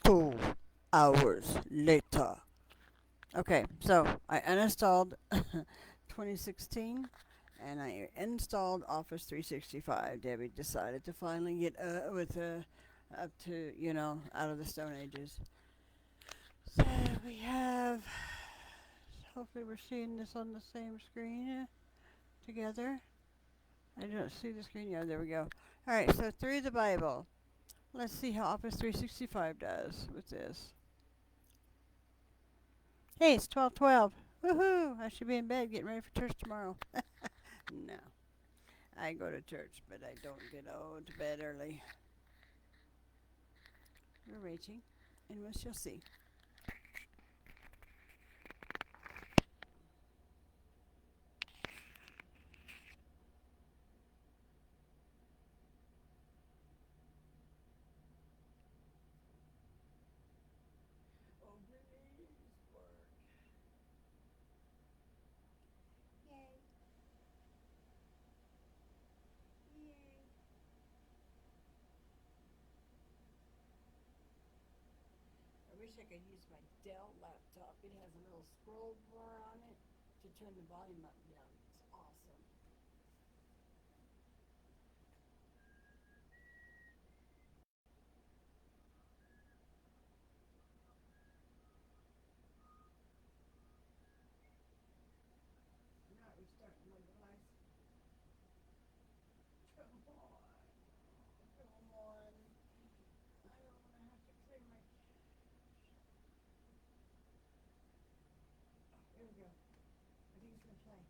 2 hours later. Okay, so I uninstalled 2016 and I installed Office 365. Debbie decided to finally get up to, out of the Stone Ages. So we have, hopefully we're seeing this on the same screen together. I don't see the screen. Yeah, there we go. All right, so through the Bible. Let's see how Office 365 does with this. Hey, it's 12:12. Woohoo! I should be in bed getting ready for church tomorrow. No, I go to church, but I don't get to bed early. We're raging, and we shall see. Oh, please work. Yay. Yay. I wish I could use my Dell laptop. It has a little scroll bar on it to turn the volume up and down. It's awesome. I'm not restarting my device. Come on. Come on. I don't want to have to clear my. Here we go. I think it's going to play.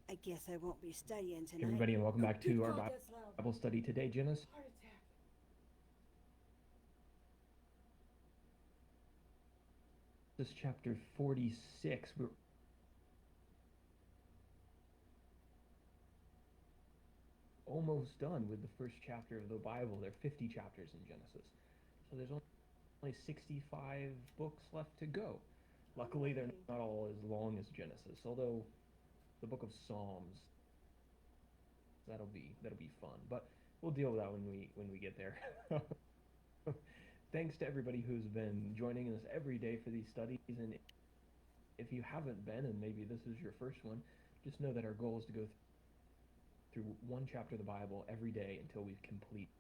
I guess I won't be studying Hey tonight. everybody, and welcome Oh, back good to our God, that's loud. Bible study today, Genesis Heart attack. chapter 46. We're almost done with the first chapter of the Bible. There are 50 chapters in Genesis, so there's only 65 books left to go. Luckily, they're Hooray. not all as long as Genesis, although the book of Psalms, that'll be fun. But we'll deal with that when we get there. Thanks to everybody who's been joining us every day for these studies, and if you haven't been, and maybe this is your first one, just know that our goal is to go through one chapter of the Bible every day until we complete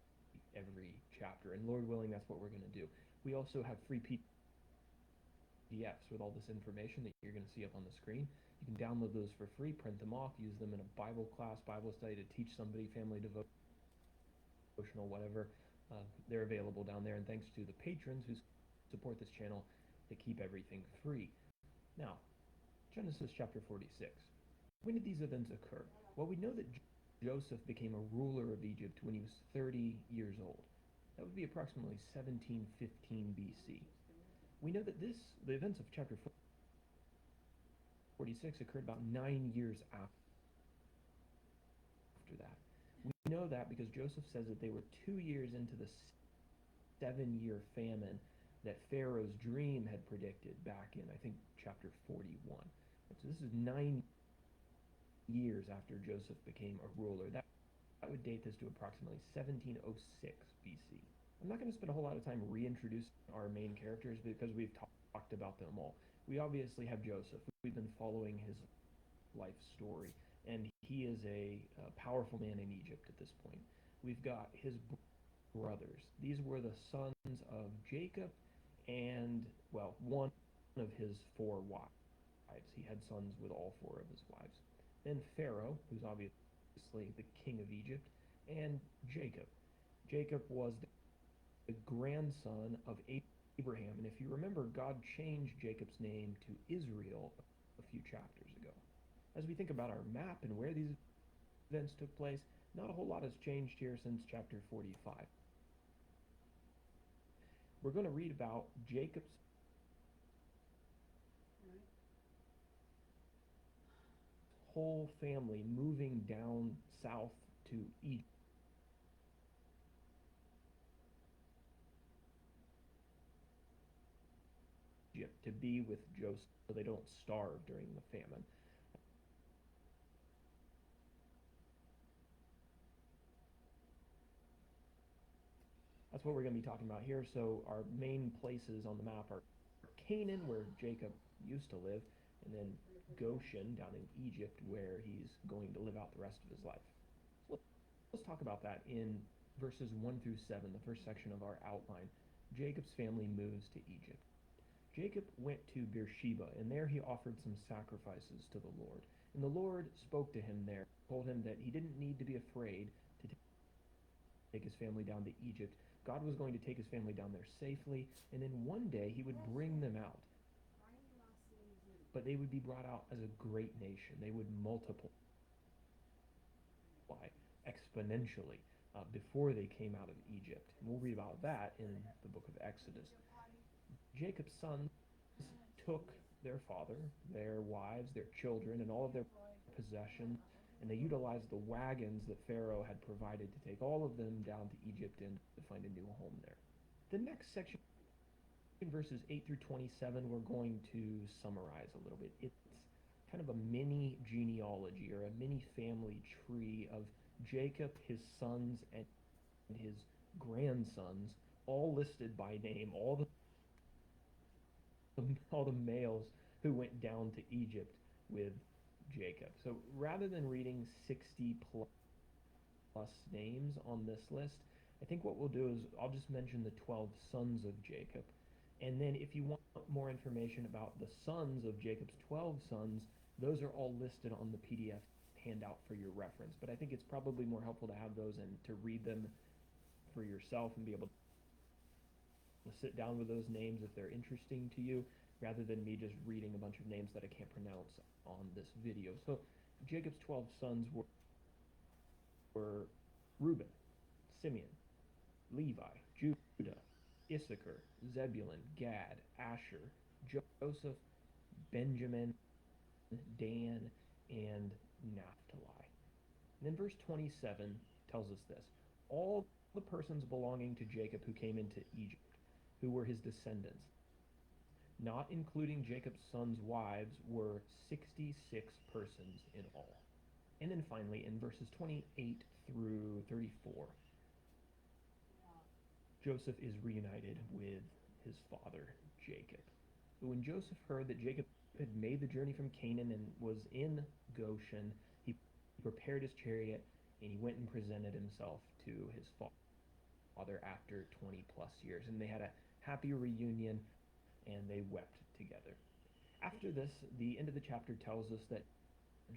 every chapter. And Lord willing, that's what we're going to do. We also have free PDFs with all this information that you're going to see up on the screen. You can download those for free, print them off, use them in a Bible class, Bible study to teach somebody, family devotional, whatever. They're available down there. And thanks to the patrons who support this channel to keep everything free. Now, Genesis chapter 46. When did these events occur? Well, we know that Joseph became a ruler of Egypt when he was 30 years old. That would be approximately 1715 BC. We know that the events of chapter 46 occurred about 9 years after that. We know that because Joseph says that they were 2 years into the 7-year famine that Pharaoh's dream had predicted back in, I think, chapter 41. So this is 9 years after Joseph became a ruler. That would date this to approximately 1706 BC. I'm not going to spend a whole lot of time reintroducing our main characters because we've talked about them all. We obviously have Joseph. We've been following his life story, and he is a powerful man in Egypt at this point. We've got his brothers. These were the sons of Jacob and, well, one of his 4 wives. He had sons with all 4 of his wives. Then Pharaoh, who's obviously the king of Egypt, and Jacob. Jacob was the grandson of Abraham, and if you remember, God changed Jacob's name to Israel a few chapters ago. As we think about our map and where these events took place, not a whole lot has changed here since chapter 45. We're going to read about Jacob's whole family moving down south to Egypt. Egypt to be with Joseph so they don't starve during the famine. That's what we're going to be talking about here. So our main places on the map are Canaan, where Jacob used to live, and then Goshen down in Egypt, where he's going to live out the rest of his life. So let's talk about that in verses 1 through 7, the first section of our outline. Jacob's family moves to Egypt. Jacob went to Beersheba, and there he offered some sacrifices to the Lord. And the Lord spoke to him there, told him that he didn't need to be afraid to take his family down to Egypt. God was going to take his family down there safely, and then one day he would bring them out. But they would be brought out as a great nation. They would multiply exponentially before they came out of Egypt. And we'll read about that in the book of Exodus. Jacob's sons took their father, their wives, their children, and all of their possessions, and they utilized the wagons that Pharaoh had provided to take all of them down to Egypt and to find a new home there. The next section, verses 8 through 27, we're going to summarize a little bit. It's kind of a mini genealogy or a mini family tree of Jacob, his sons, and his grandsons, all listed by name, all the males who went down to Egypt with Jacob. So rather than reading 60 plus names on this list, I think what we'll do is I'll just mention the 12 sons of Jacob. And then if you want more information about the sons of Jacob's 12 sons, those are all listed on the PDF handout for your reference. But I think it's probably more helpful to have those and to read them for yourself and be able to sit down with those names if they're interesting to you, rather than me just reading a bunch of names that I can't pronounce on this video. So Jacob's 12 sons were Reuben, Simeon, Levi, Judah, Issachar, Zebulun, Gad, Asher, Joseph, Benjamin, Dan, and Naphtali. And then verse 27 tells us this: all the persons belonging to Jacob who came into Egypt, who were his descendants, not including Jacob's sons' wives, were 66 persons in all. And then finally, in verses 28 through 34, Joseph is reunited with his father, Jacob. But when Joseph heard that Jacob had made the journey from Canaan and was in Goshen, he prepared his chariot and he went and presented himself to his father after 20 plus years. And they had a happy reunion and they wept together. After this, the end of the chapter tells us that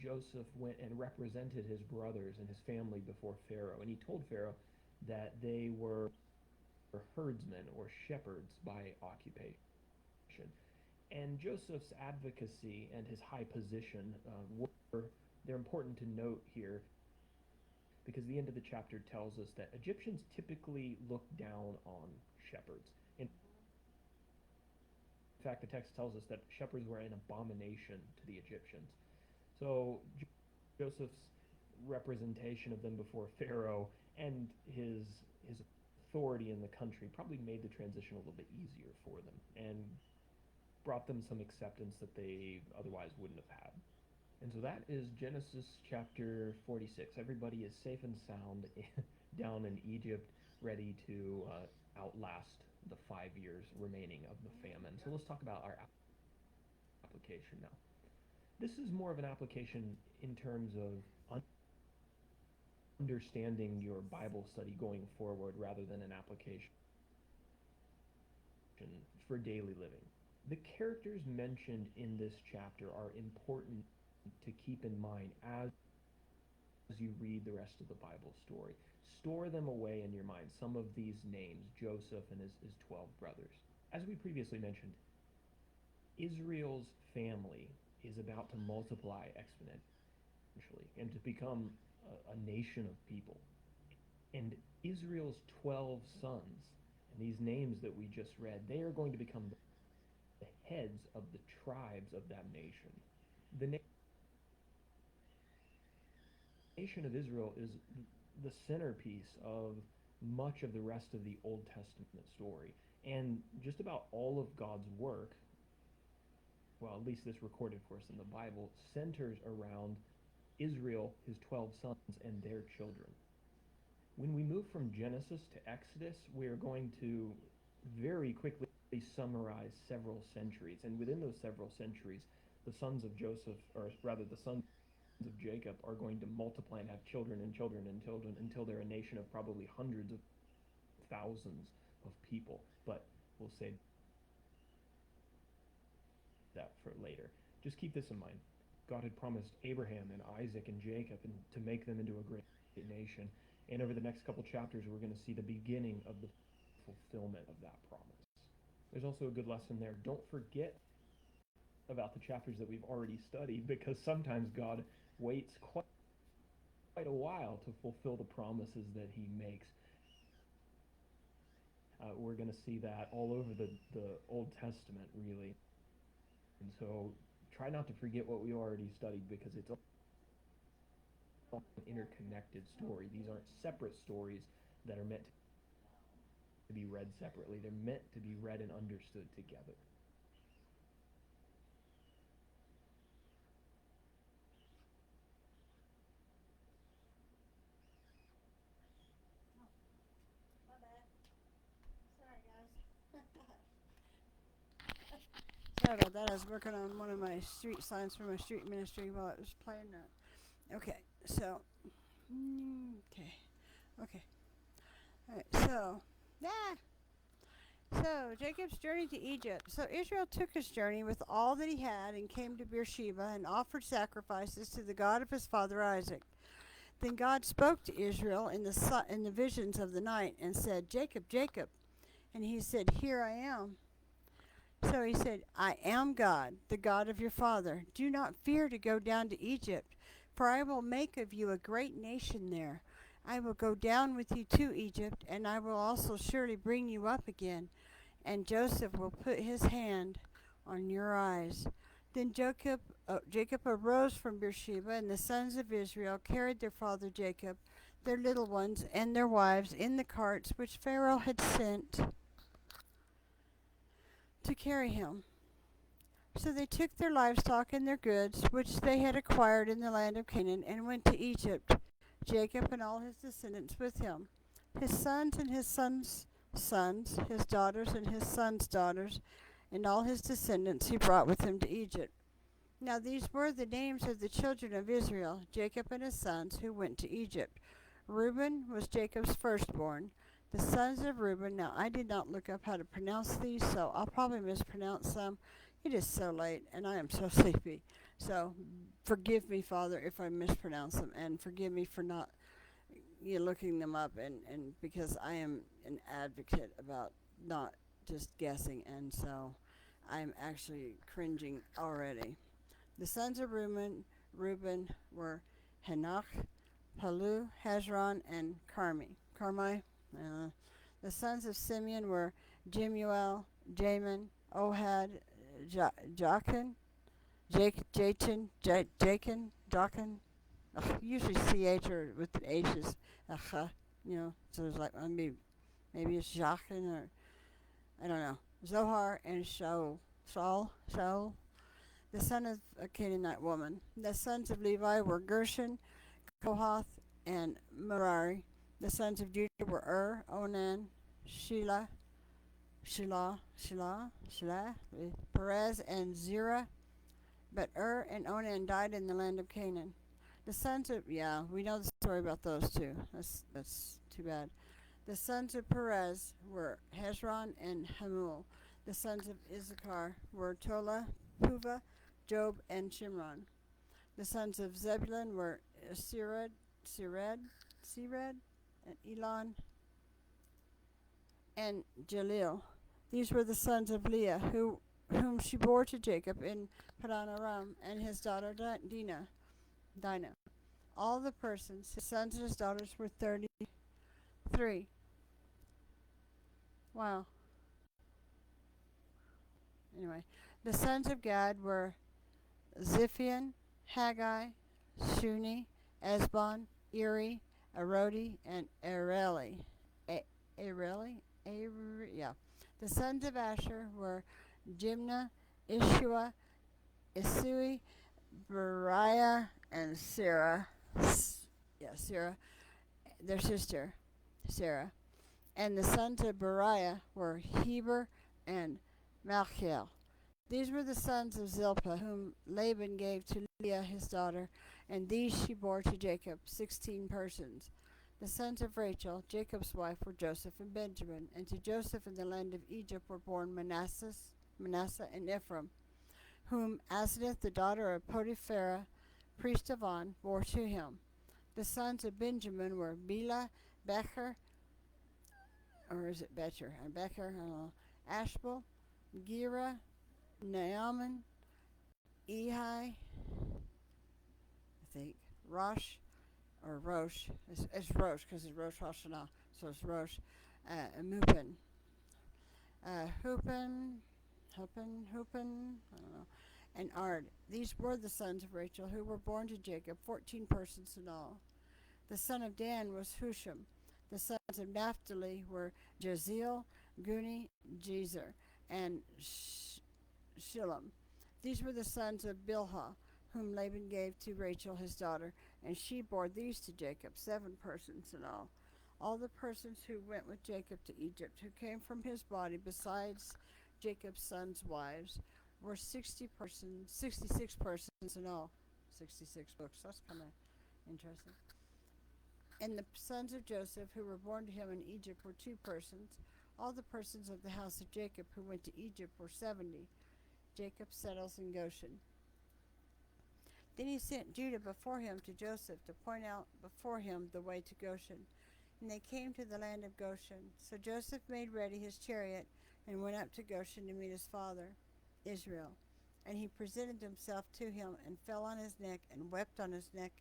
Joseph went and represented his brothers and his family before Pharaoh, and he told Pharaoh that they were herdsmen or shepherds by occupation. And Joseph's advocacy and his high position they're important to note here, because the end of the chapter tells us that Egyptians typically look down on shepherds. In fact, the text tells us that shepherds were an abomination to the Egyptians. So Joseph's representation of them before Pharaoh and his authority in the country probably made the transition a little bit easier for them and brought them some acceptance that they otherwise wouldn't have had. And so that is Genesis chapter 46. Everybody is safe and sound down in Egypt, ready to outlast the 5 years remaining of the famine. So let's talk about our application now. This is more of an application in terms of understanding your Bible study going forward, rather than an application for daily living. The characters mentioned in this chapter are important to keep in mind as you read the rest of the Bible story. Store them away in your mind, some of these names, Joseph and his 12 brothers. As we previously mentioned, Israel's family is about to multiply exponentially and to become a nation of people. And Israel's 12 sons, and these names that we just read, they are going to become the heads of the tribes of that nation. The nation of Israel is the centerpiece of much of the rest of the Old Testament story. And just about all of God's work well, at least this recorded for us in the Bible, centers around Israel, his 12 sons, and their children. When we move from Genesis to Exodus, we are going to very quickly summarize several centuries. And within those several centuries, the sons of Joseph, or rather the sons of Jacob, are going to multiply and have children and children and children until they're a nation of probably hundreds of thousands of people. But we'll save that for later. Just keep this in mind. God had promised Abraham and Isaac and Jacob and to make them into a great nation. And over the next couple chapters, we're going to see the beginning of the fulfillment of that promise. There's also a good lesson there. Don't forget about the chapters that we've already studied, because sometimes God waits quite a while to fulfill the promises that he makes. We're going to see that all over the Old Testament, really. And so try not to forget what we already studied, because it's all an interconnected story. These aren't separate stories that are meant to be read separately. They're meant to be read and understood together. My bad. Sorry, guys. Sorry about that. I was working on one of my street signs for my street ministry while it was playing that. Okay, so. Okay. Okay. Alright, so. Ah! So, Jacob's journey to Egypt. So, Israel took his journey with all that he had and came to Beersheba and offered sacrifices to the God of his father Isaac. Then God spoke to Israel in the visions of the night and said, Jacob, Jacob. And he said, Here I am. So he said, I am God, the God of your father. Do not fear to go down to Egypt, for I will make of you a great nation there. I will go down with you to Egypt, and I will also surely bring you up again. And Joseph will put his hand on your eyes. Then Jacob arose from Beersheba, and the sons of Israel carried their father Jacob, their little ones, and their wives in the carts which Pharaoh had sent to carry him. So they took their livestock and their goods, which they had acquired in the land of Canaan, and went to Egypt, Jacob and all his descendants with him, his sons and his sons' sons, his daughters and his sons' daughters, and all his descendants he brought with him to Egypt. Now these were the names of the children of Israel, Jacob and his sons, who went to Egypt. Reuben was Jacob's firstborn. The sons of Reuben, now I did not look up how to pronounce these, so I'll probably mispronounce some. It is so late, and I am so sleepy. So forgive me, Father, if I mispronounce them, and forgive me for not looking them up, and because I am an advocate about not just guessing, and so I'm actually cringing already. The sons of Reuben were Hanoch, Palu, Hezron, and Carmi. The sons of Simeon were Jemuel, Jamin, Ohad, Jachin, Jachin. Usually CH or with the H's. So there's like maybe it's Jachin or I don't know. Zohar and Shaul. The son of a Canaanite woman. The sons of Levi were Gershon, Kohath, and Merari. The sons of Judah were Onan, Perez, and Zerah. But and Onan died in the land of Canaan. The sons of we know the story about those two. That's too bad. The sons of Perez were Hezron and Hamul. The sons of Issachar were Tola, Puva, Job, and Shimron. The sons of Zebulun were Sered, and Elon, and Jalil. These were the sons of Leah, whom she bore to Jacob in Padan Aram, and his daughter Dinah. All the persons, his sons and his daughters, were 33. Wow. Anyway, the sons of Gad were Ziphion, Haggai, Shuni, Esbon, Eri, Arodi, and Areli. Yeah. The sons of Asher were Jimnah, Ishua, Isui, Beriah, and Sarah. Yeah, Sarah, their sister, Sarah. And the sons of Beriah were Heber and Malchiel. These were the sons of Zilpah, whom Laban gave to Leah his daughter, and these she bore to Jacob, 16 persons. The sons of Rachel, Jacob's wife, were Joseph and Benjamin, and to Joseph in the land of Egypt were born Manasseh and Ephraim, whom Asenath, the daughter of Potipharah, priest of On, bore to him. The sons of Benjamin were Bela, Becher, or is it Becher? Becher, I don't know, Ashbel, Gera, Naaman, Ehi, I think, Rosh, or Rosh. It's Rosh because it's Rosh Hashanah, so it's Rosh. Mupin, Hupin, I don't know, and Ard. These were the sons of Rachel who were born to Jacob, 14 persons in all. The son of Dan was Husham. The sons of Naphtali were Jeziel, Guni, Jezer, and Shillem. These were the sons of Bilhah, whom Laban gave to Rachel his daughter, and she bore these to Jacob, 7 persons in all. All the persons who went with Jacob to Egypt, who came from his body, besides Jacob's sons' wives, were 66 persons in all. 66 books. That's kind of interesting. And the sons of Joseph, who were born to him in Egypt, were 2 persons. All the persons of the house of Jacob who went to Egypt were 70. Jacob settles in Goshen. Then he sent Judah before him to Joseph to point out before him the way to Goshen. And they came to the land of Goshen. So Joseph made ready his chariot and went up to Goshen to meet his father, Israel. And he presented himself to him and fell on his neck and wept on his neck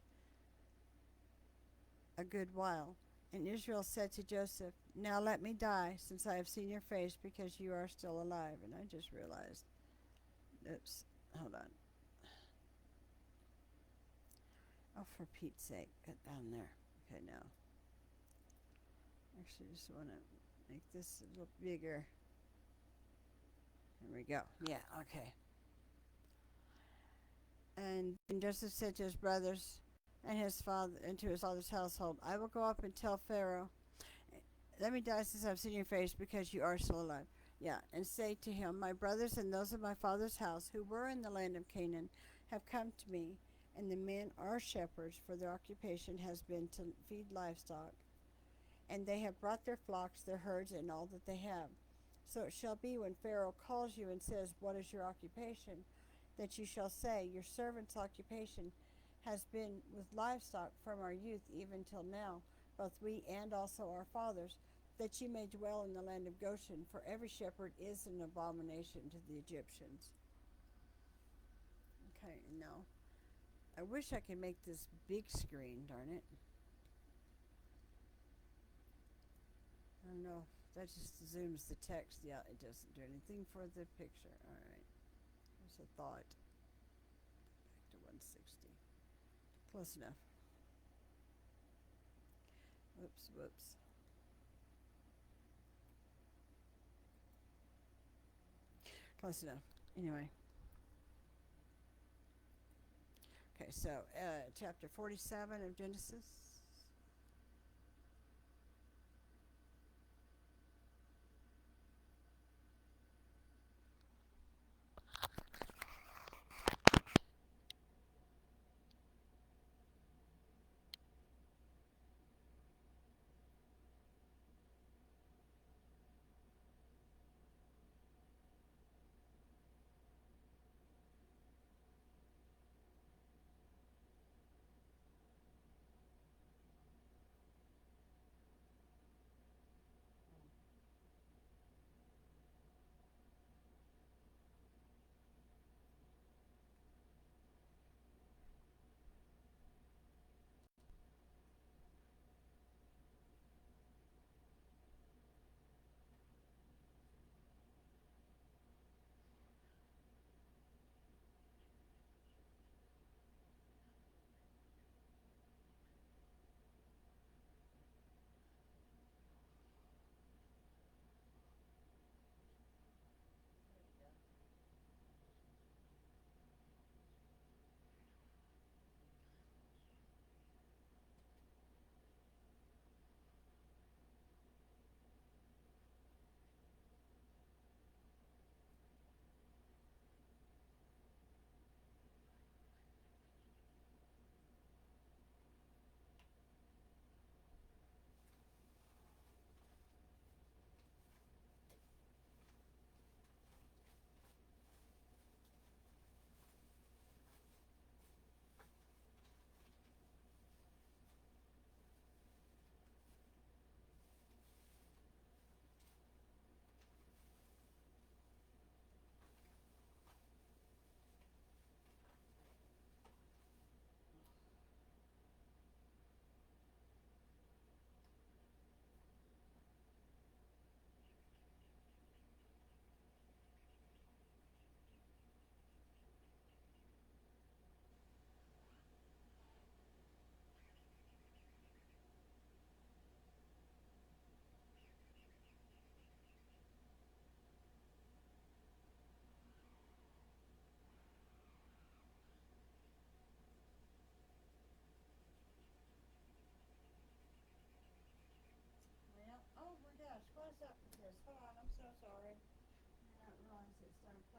a good while. And Israel said to Joseph, "Now let me die, since I have seen your face, because you are still alive." And I just realized, oops, hold on. Oh, for Pete's sake, get down there. Okay, now. Actually, just want to make this a little bigger. There we go. Yeah, okay. And Joseph said to his brothers and his father and to his father's household, "I will go up and tell Pharaoh, let me die since I've seen your face, because you are still alive." Yeah, and say to him, "My brothers and those of my father's house who were in the land of Canaan have come to me, and the men are shepherds, for their occupation has been to feed livestock. And they have brought their flocks, their herds, and all that they have. So it shall be, when Pharaoh calls you and says, 'What is your occupation?' that you shall say, 'Your servant's occupation has been with livestock from our youth even till now, both we and also our fathers, that you may dwell in the land of Goshen, for every shepherd is an abomination to the Egyptians.'" Okay, no. I wish I could make this big screen, darn it. I don't know. That just zooms the text. Yeah, it doesn't do anything for the picture. Alright. There's a thought. Back to 160. Close enough. Whoops, whoops. Close enough. Anyway. Okay, so chapter 47 of Genesis.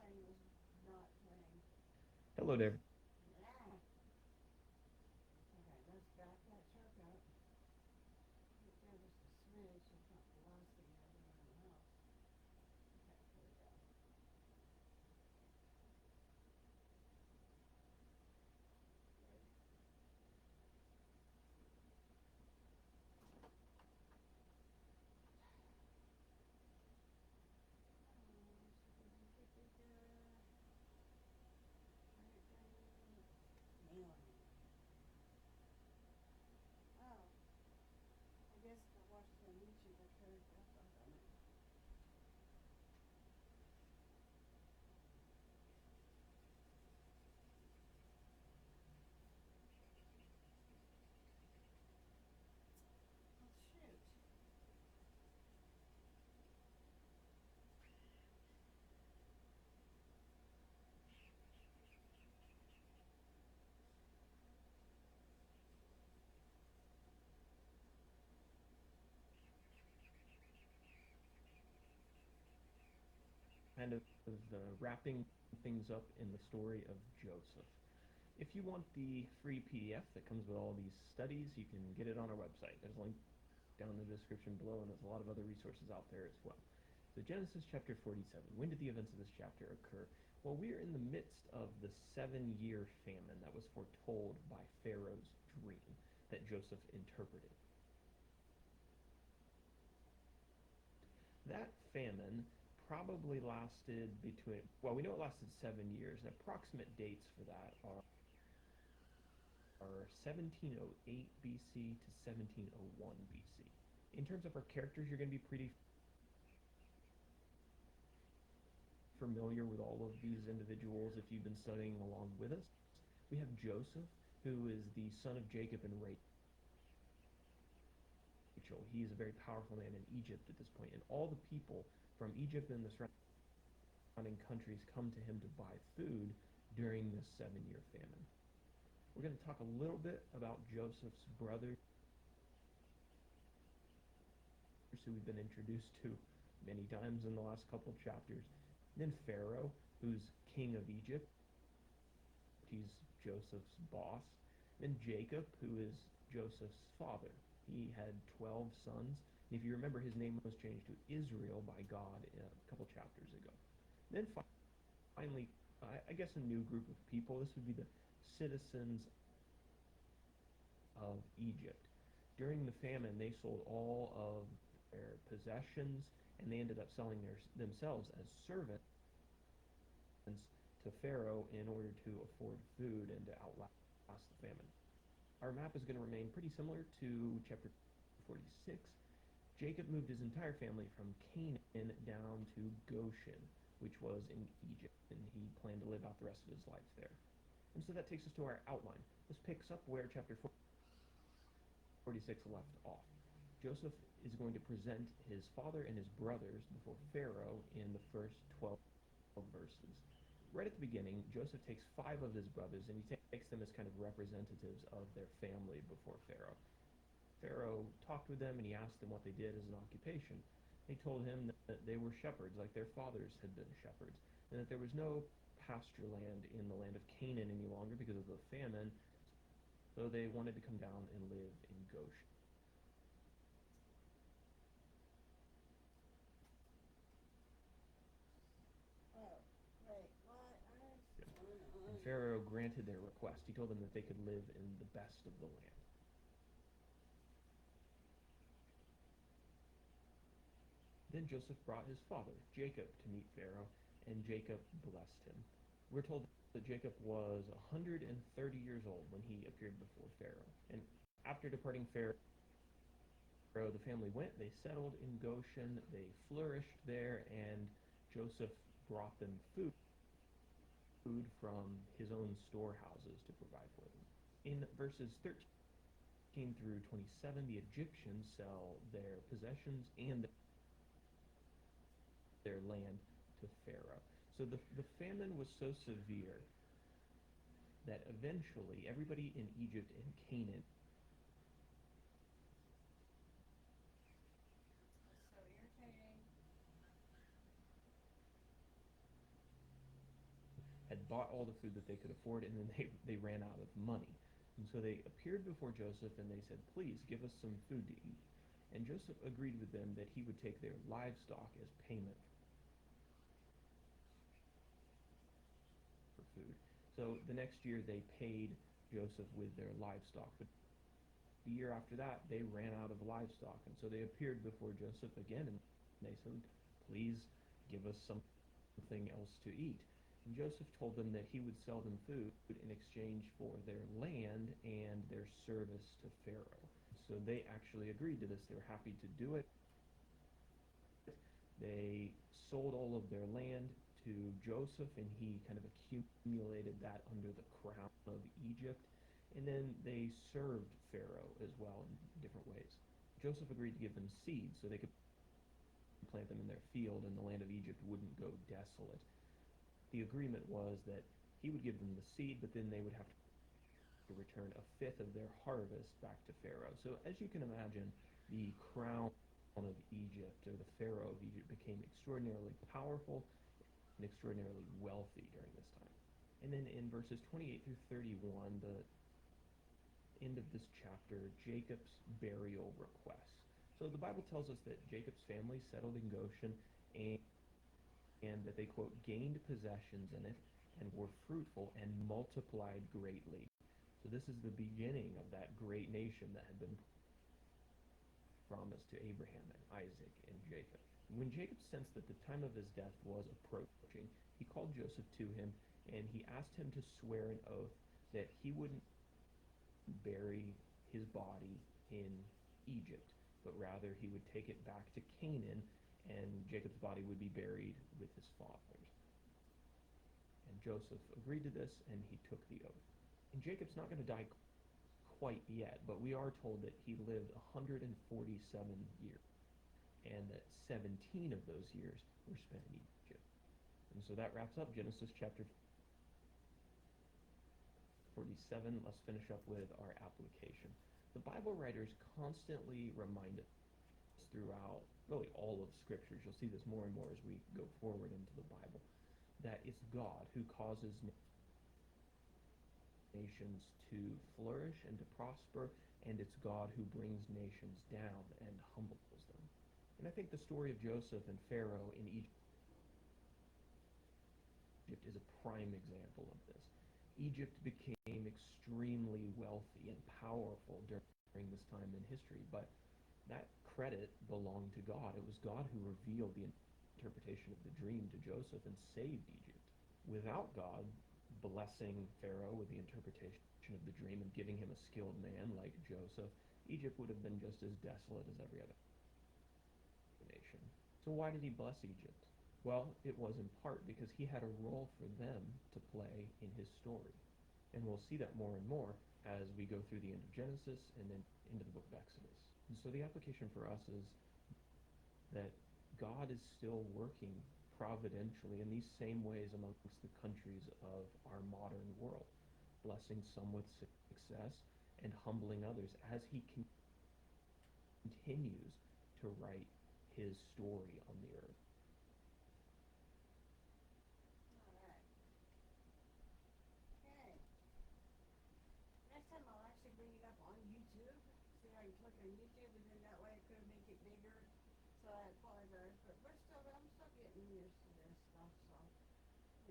was not playing. Hello there. Yeah. Okay, let's back that truck up. Get there just a smidge so it's not blasting everywhere in the house. Okay, here we go. Good. Mailing. Oh, I guess I watched it on YouTube. I paragraphed up on it. Well, shoot. Kind of wrapping things up in the story of Joseph. If you want the free PDF that comes with all these studies, you can get it on our website. There's a link down in the description below, and there's a lot of other resources out there as well. So Genesis chapter 47. When did the events of this chapter occur? Well, we are in the midst of the 7-year famine that was foretold by Pharaoh's dream that Joseph interpreted. That famine probably lasted between, well, we know it lasted 7 years, and approximate dates for that are 1708 BC to 1701 BC. In terms of our characters, you're going to be pretty familiar with all of these individuals if you've been studying along with us. We have Joseph, who is the son of Jacob and Rachel. He is a very powerful man in Egypt at this point, and all the people from Egypt and the surrounding countries come to him to buy food during this 7-year famine. We're going to talk a little bit about Joseph's brothers, who we've been introduced to many times in the last couple of chapters. And then Pharaoh, who's king of Egypt. He's Joseph's boss. Then Jacob, who is Joseph's father. He had 12 sons. And if you remember, his name was changed to Israel by God a couple chapters ago. Then finally, I guess a new group of people. This would be the citizens of Egypt. During the famine, they sold all of their possessions, and they ended up selling themselves as servants to Pharaoh in order to afford food and to outlast the famine. Our map is going to remain pretty similar to chapter 46. Jacob moved his entire family from Canaan down to Goshen, which was in Egypt, and he planned to live out the rest of his life there. And so that takes us to our outline. This picks up where chapter 46 left off. Joseph is going to present his father and his brothers before Pharaoh in the first 12 verses. Right at the beginning, Joseph takes 5 of his brothers and he takes them as kind of representatives of their family before Pharaoh. Pharaoh talked with them and he asked them what they did as an occupation. They told him that they were shepherds, like their fathers had been shepherds, and that there was no pasture land in the land of Canaan any longer because of the famine, so they wanted to come down and live in Goshen. Oh, wait, what? What's going And on? Pharaoh granted their request. He told them that they could live in the best of the land. Then Joseph brought his father, Jacob, to meet Pharaoh, and Jacob blessed him. We're told that Jacob was 130 years old when he appeared before Pharaoh. And after departing Pharaoh, the family went, they settled in Goshen, they flourished there, and Joseph brought them food from his own storehouses to provide for them. In verses 13 through 27, the Egyptians sell their possessions and their land to Pharaoh. So the famine was so severe that eventually everybody in Egypt and Canaan It's so irritating. bought all the food that they could afford, and then they ran out of money. And so they appeared before Joseph and they said, "Please give us some food to eat." And Joseph agreed with them that he would take their livestock as payment for food. So the next year they paid Joseph with their livestock. But the year after that, they ran out of livestock. And so they appeared before Joseph again and they said, "Please give us something else to eat." And Joseph told them that he would sell them food in exchange for their land and their service to Pharaoh. So they actually agreed to this. They were happy to do it. They sold all of their land to Joseph, and he kind of accumulated that under the crown of Egypt. And then they served Pharaoh as well in different ways. Joseph agreed to give them seeds so they could plant them in their field, and the land of Egypt wouldn't go desolate. The agreement was that he would give them the seed, but then they would have to return a fifth of their harvest back to Pharaoh. So as you can imagine, the crown of Egypt, or the Pharaoh of Egypt, became extraordinarily powerful and extraordinarily wealthy during this time. And then in verses 28 through 31, the end of this chapter, Jacob's burial request. So the Bible tells us that Jacob's family settled in Goshen, and that they, quote, gained possessions in it and were fruitful and multiplied greatly. So this is the beginning of that great nation that had been promised to Abraham and Isaac and Jacob. When Jacob sensed that the time of his death was approaching, he called Joseph to him and he asked him to swear an oath that he wouldn't bury his body in Egypt, but rather he would take it back to Canaan, and Jacob's body would be buried with his fathers. And Joseph agreed to this, and he took the oath. And Jacob's not going to die quite yet, but we are told that he lived 147 years, and that 17 of those years were spent in Egypt. And so that wraps up Genesis chapter 47. Let's finish up with our application. The Bible writers constantly remind us throughout really all of scriptures, you'll see this more and more as we go forward into the Bible, that it's God who causes nations to flourish and to prosper, and it's God who brings nations down and humbles them. And I think the story of Joseph and Pharaoh in Egypt is a prime example of this. Egypt became extremely wealthy and powerful during this time in history, but that credit belonged to God. It was God who revealed the interpretation of the dream to Joseph and saved Egypt. Without God blessing Pharaoh with the interpretation of the dream and giving him a skilled man like Joseph, Egypt would have been just as desolate as every other nation. So why did he bless Egypt? Well, it was in part because he had a role for them to play in his story. And we'll see that more and more as we go through the end of Genesis and then into the book of Exodus. And so the application for us is that God is still working providentially in these same ways amongst the countries of our modern world, blessing some with success and humbling others as he continues to write his story on the earth. Alright. Okay. Next time I'll actually bring it up on YouTube. See if I can click on YouTube, and then that way I could make it bigger. So I apologize, but I'm still getting used to this stuff, so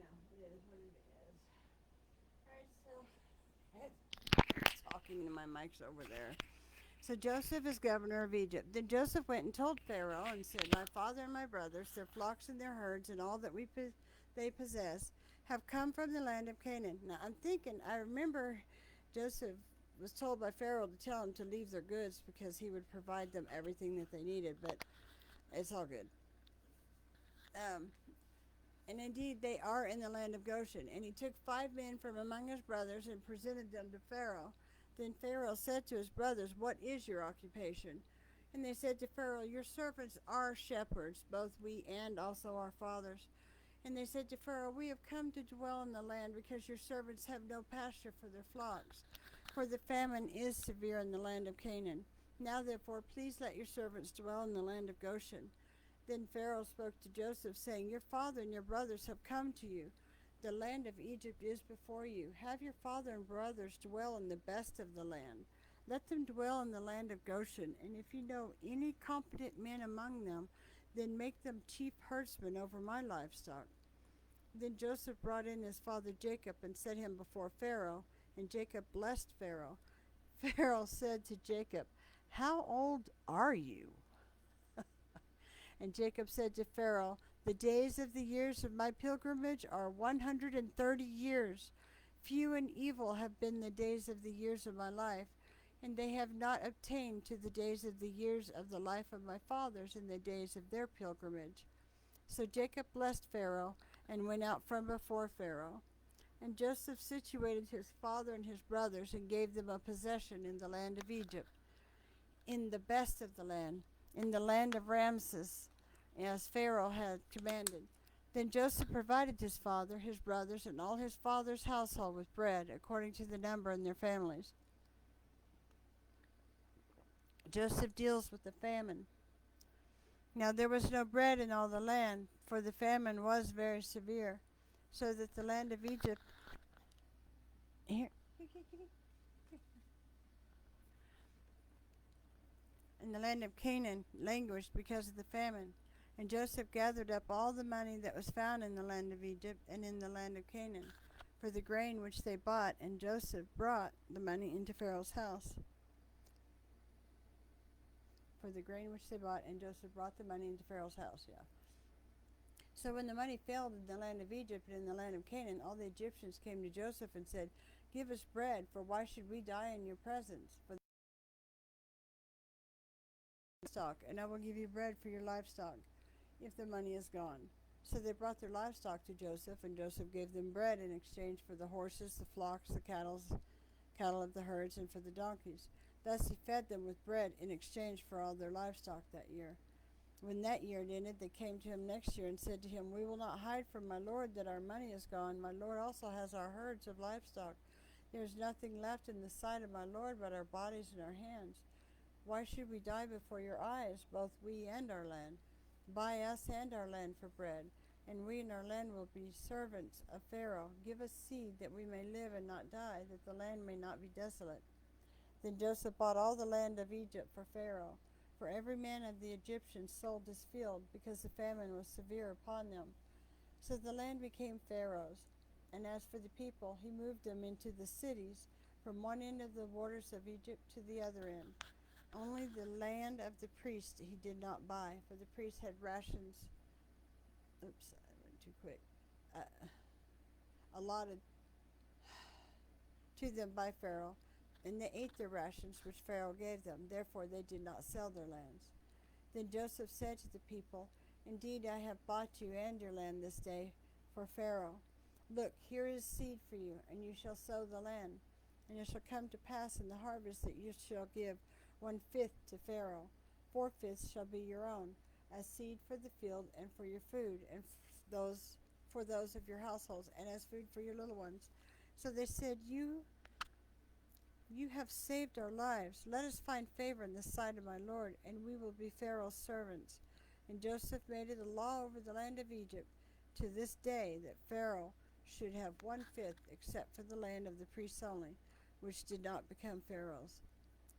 it is what it is. Alright, so talking to my mic's over there. So Joseph is governor of Egypt. Then Joseph went and told Pharaoh and said, "My father and my brothers, their flocks and their herds, and all that they possess, have come from the land of Canaan." Now I remember Joseph was told by Pharaoh to tell them to leave their goods because he would provide them everything that they needed, but it's all good. Um, and indeed, they are in the land of Goshen. And he took 5 men from among his brothers and presented them to Pharaoh. Then Pharaoh said to his brothers, "What is your occupation?" And they said to Pharaoh, "Your servants are shepherds, both we and also our fathers." And they said to Pharaoh, "We have come to dwell in the land because your servants have no pasture for their flocks, for the famine is severe in the land of Canaan. Now therefore, please let your servants dwell in the land of Goshen." Then Pharaoh spoke to Joseph, saying, "Your father and your brothers have come to you. The land of Egypt is before you. Have your father and brothers dwell in the best of the land. Let them dwell in the land of Goshen, and if you know any competent men among them, then make them chief herdsmen over my livestock. Then Joseph brought in his father Jacob and set him before Pharaoh, and Jacob blessed Pharaoh. Pharaoh said to Jacob, "How old are you?" And Jacob said to Pharaoh, "The days of the years of my pilgrimage are 130 years. Few and evil have been the days of the years of my life, and they have not obtained to the days of the years of the life of my fathers in the days of their pilgrimage." So Jacob blessed Pharaoh and went out from before Pharaoh. And Joseph situated his father and his brothers and gave them a possession in the land of Egypt, in the best of the land, in the land of Ramses, as Pharaoh had commanded. Then Joseph provided his father, his brothers, and all his father's household with bread, according to the number in their families. Joseph deals with the famine. Now there was no bread in all the land, for the famine was very severe, so that the land of Egypt here and the land of Canaan languished because of the famine. And Joseph gathered up all the money that was found in the land of Egypt and in the land of Canaan for the grain which they bought, and Joseph brought the money into Pharaoh's house. For the grain which they bought, and Joseph brought the money into Pharaoh's house. Yeah. So when the money failed in the land of Egypt and in the land of Canaan, all the Egyptians came to Joseph and said, "Give us bread, for why should we die in your presence? For livestock, and I will give you bread for your livestock, if the money is gone." So they brought their livestock to Joseph, and Joseph gave them bread in exchange for the horses, the flocks, the cattle of the herds, and for the donkeys. Thus he fed them with bread in exchange for all their livestock that year. When that year ended, they came to him next year and said to him, "We will not hide from my lord that our money is gone. My lord also has our herds of livestock. There is nothing left in the sight of my lord but our bodies and our hands. Why should we die before your eyes, both we and our land? Buy us and our land for bread, and we and our land will be servants of Pharaoh. Give us seed that we may live and not die, that the land may not be desolate." Then Joseph bought all the land of Egypt for Pharaoh, for every man of the Egyptians sold his field, because the famine was severe upon them. So the land became Pharaoh's. And as for the people, he moved them into the cities, from one end of the borders of Egypt to the other end. Only the land of the priests he did not buy, for the priests had rations. Oops, I went too quick. Uh, allotted to them by Pharaoh, and they ate their rations which Pharaoh gave them. Therefore they did not sell their lands. Then Joseph said to the people, "Indeed, I have bought you and your land this day for Pharaoh. Look, here is seed for you, and you shall sow the land. And it shall come to pass in the harvest that you shall give 1/5 to Pharaoh. 4/5 shall be your own, as seed for the field and for your food, and for those of your households, and as food for your little ones." So they said, "You have saved our lives. Let us find favor in the sight of my lord, and we will be Pharaoh's servants." And Joseph made it a law over the land of Egypt to this day that Pharaoh should have 1/5, except for the land of the priests only, which did not become Pharaoh's.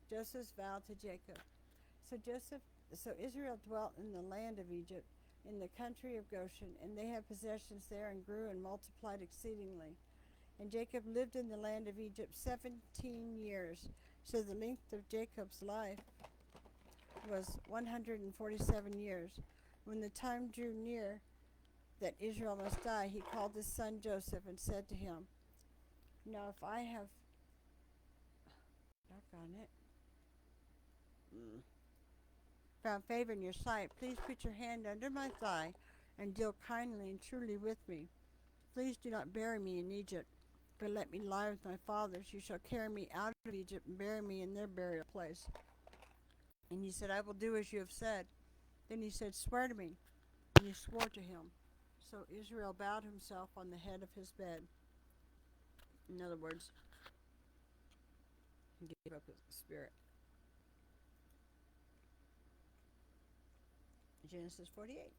Joseph's vow to Jacob. So Israel dwelt in the land of Egypt, in the country of Goshen, and they had possessions there, and grew and multiplied exceedingly. And Jacob lived in the land of Egypt 17 years. So the length of Jacob's life was 147 years. When the time drew near that Israel must die, he called his son Joseph and said to him, "Now if I have doggone it, found favor in your sight, please put your hand under my thigh and deal kindly and truly with me. Please do not bury me in Egypt, but let me lie with my fathers. You shall carry me out of Egypt and bury me in their burial place." And he said, "I will do as you have said." Then he said, "Swear to me." And he swore to him. So Israel bowed himself on the head of his bed. In other words, he gave up his spirit. Genesis 48.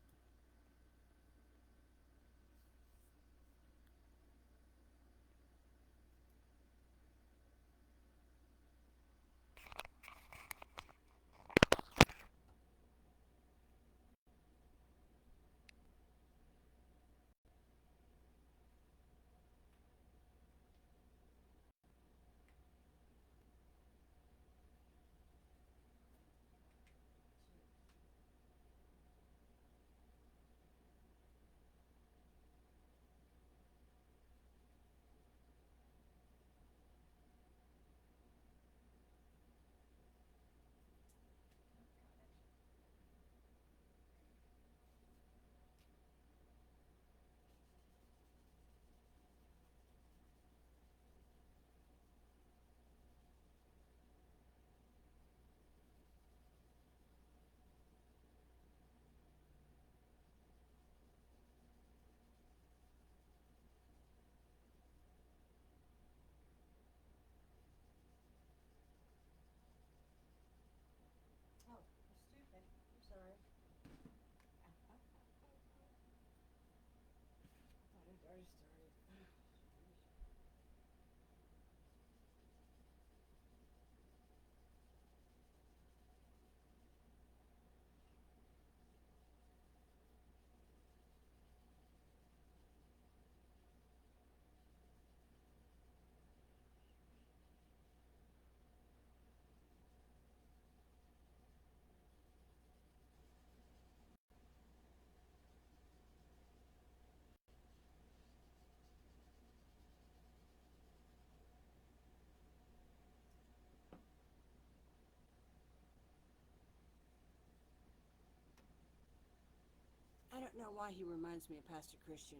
I don't know why he reminds me of Pastor Christian.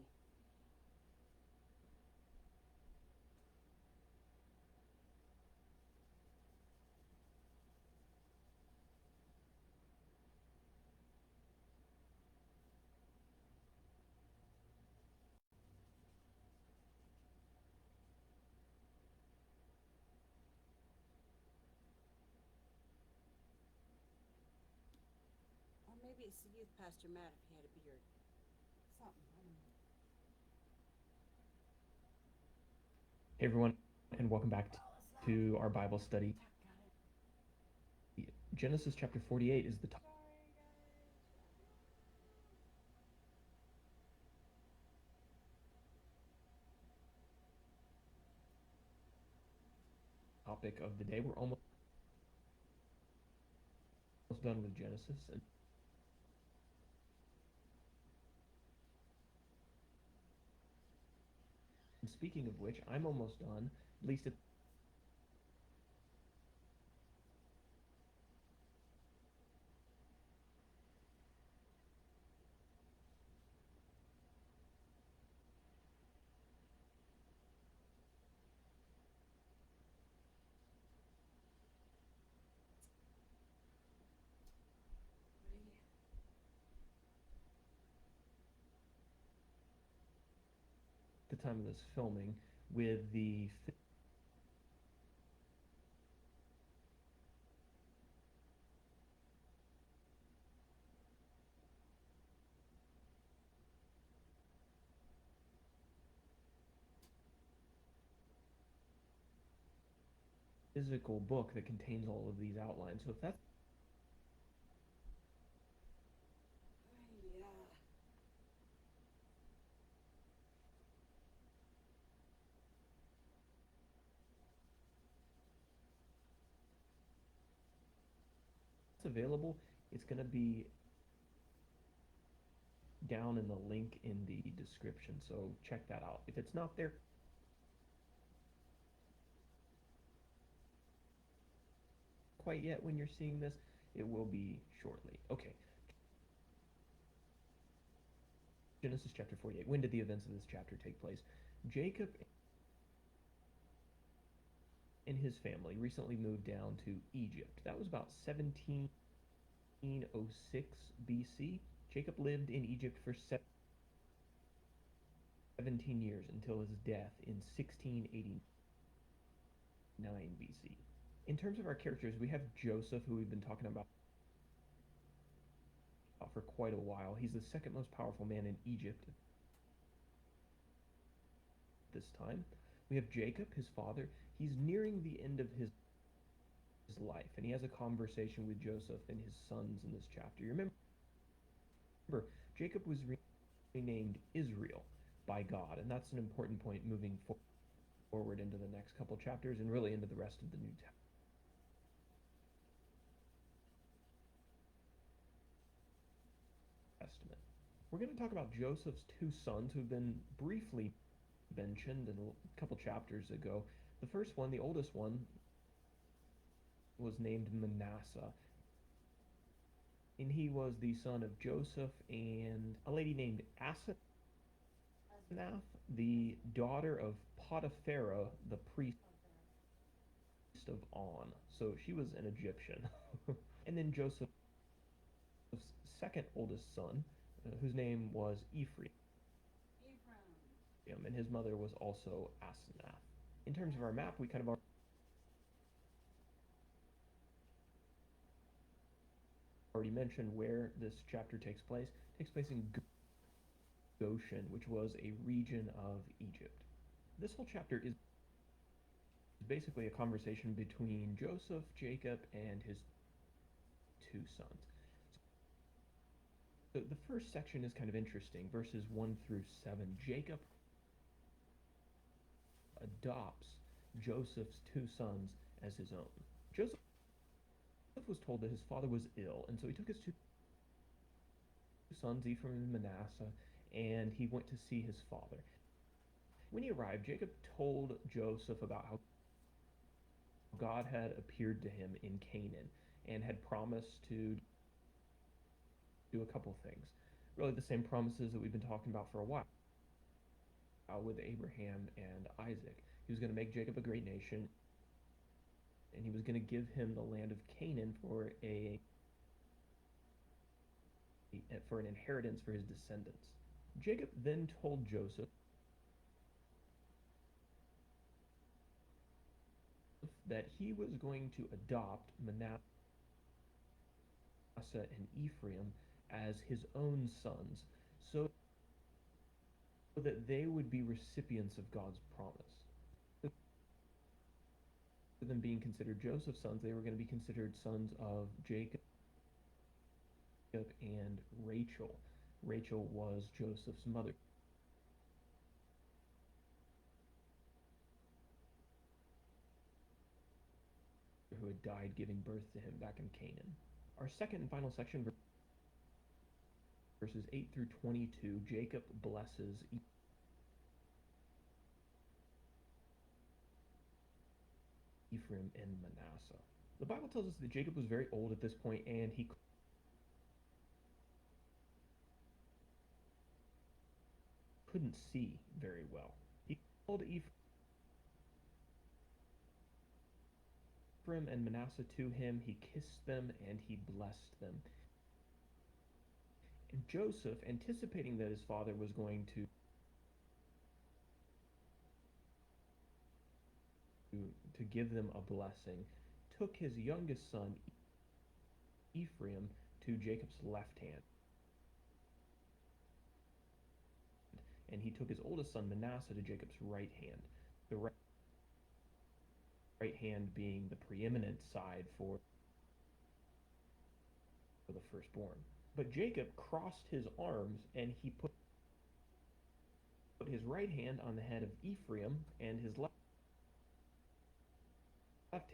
Or maybe it's the youth pastor Matt if he had a beard. Something. I don't know. Hey everyone, and welcome back Well, it's not. to our Bible study. Got it. Genesis chapter 48 is the Sorry, guys. topic of the day. We're almost done with Genesis. And speaking of which, I'm almost done, at least it's the time of this filming, with the physical book that contains all of these outlines. So if that's Yeah. available, it's going to be down in the link in the description. So check that out. If it's not there quite yet when you're seeing this, it will be shortly. Okay, Genesis chapter 48. When did the events of this chapter take place? Jacob and his family recently moved down to Egypt. That was about 1706 BC. Jacob lived in Egypt for 17 years until his death in 1689 BC. In terms of our characters, we have Joseph, who we've been talking about for quite a while. He's the second most powerful man in Egypt at this time. We have Jacob, his father. He's nearing the end of his life, and he has a conversation with Joseph and his sons in this chapter. You remember, Jacob was renamed Israel by God, and that's an important point moving forward into the next couple chapters and really into the rest of the New Testament. We're going to talk about Joseph's two sons who've been briefly mentioned in a couple chapters ago. The first one, the oldest one, was named Manasseh, and he was the son of Joseph and a lady named Asenath, the daughter of Potipharah, the priest of On. So she was an Egyptian. And then Joseph's second oldest son, whose name was Ephraim, and his mother was also Asenath. In terms of our map, we kind of already mentioned where this chapter takes place. It takes place in Goshen, which was a region of Egypt. This whole chapter is basically a conversation between Joseph, Jacob, and his two sons. So the first section is kind of interesting, verses 1 through 7. Jacob adopts Joseph's two sons as his own. Joseph was told that his father was ill, and so he took his two sons, Ephraim and Manasseh, and he went to see his father. When he arrived, Jacob told Joseph about how God had appeared to him in Canaan and had promised to do a couple things. really the same promises that we've been talking about for a while with Abraham and Isaac. He was going to make Jacob a great nation, and he was going to give him the land of Canaan for an inheritance for his descendants. Jacob then told Joseph that he was going to adopt Manasseh and Ephraim as his own sons, so that they would be recipients of God's promise. Rather than being considered Joseph's sons, they were going to be considered sons of Jacob and Rachel. Rachel was Joseph's mother, who had died giving birth to him back in Canaan. Our second and final section, verses 8 through 22, Jacob blesses Ephraim and Manasseh. The Bible tells us that Jacob was very old at this point, and he couldn't see very well. He called Ephraim and Manasseh to him, he kissed them, and he blessed them. And Joseph, anticipating that his father was going to give them a blessing, took his youngest son, Ephraim, to Jacob's left hand. And he took his oldest son, Manasseh, to Jacob's right hand. The right hand being the preeminent side for the firstborn. But Jacob crossed his arms, and he put his right hand on the head of Ephraim and his left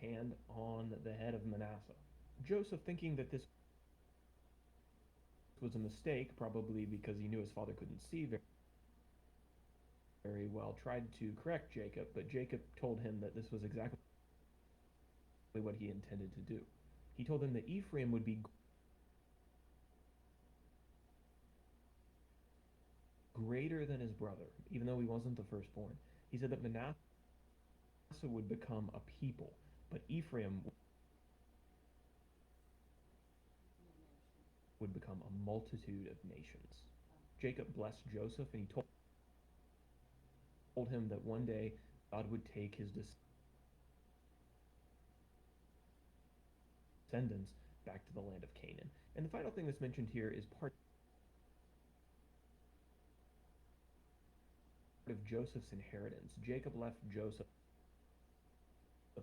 hand on the head of Manasseh. Joseph, thinking that this was a mistake, probably because he knew his father couldn't see very well, tried to correct Jacob, but Jacob told him that this was exactly what he intended to do. He told him that Ephraim would be greater than his brother, even though he wasn't the firstborn. He said that Manasseh would become a people, but Ephraim would become a multitude of nations. Jacob blessed Joseph, and he told him that one day God would take his descendants back to the land of Canaan. And the final thing that's mentioned here is part of Joseph's inheritance. Jacob left Joseph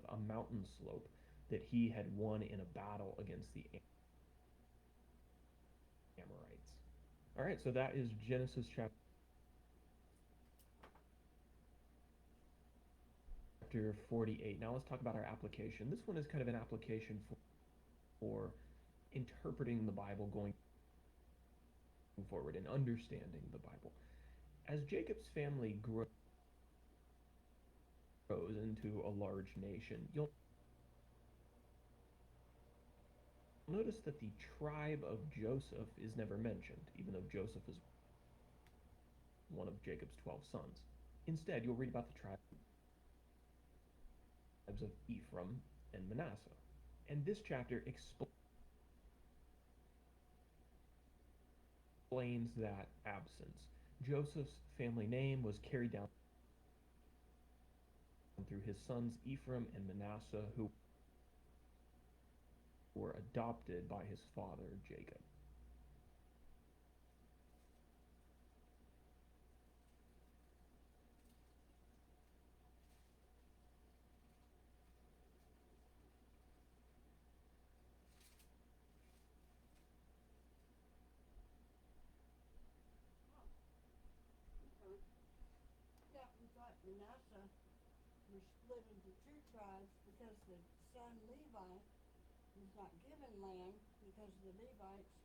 a mountain slope that he had won in a battle against the Amorites. All right, so that is Genesis chapter 48. Now let's talk about our application. This one is kind of an application for interpreting the Bible going forward and understanding the Bible. As Jacob's family grows into a large nation, you'll notice that the tribe of Joseph is never mentioned, even though Joseph is one of Jacob's 12 sons. Instead, you'll read about the tribes of Ephraim and Manasseh. And this chapter explains that absence. Joseph's family name was carried down through his sons Ephraim and Manasseh, who were adopted by his father Jacob. Yeah, we thought Manasseh was split into two tribes because the son Levi was not given land because the Levites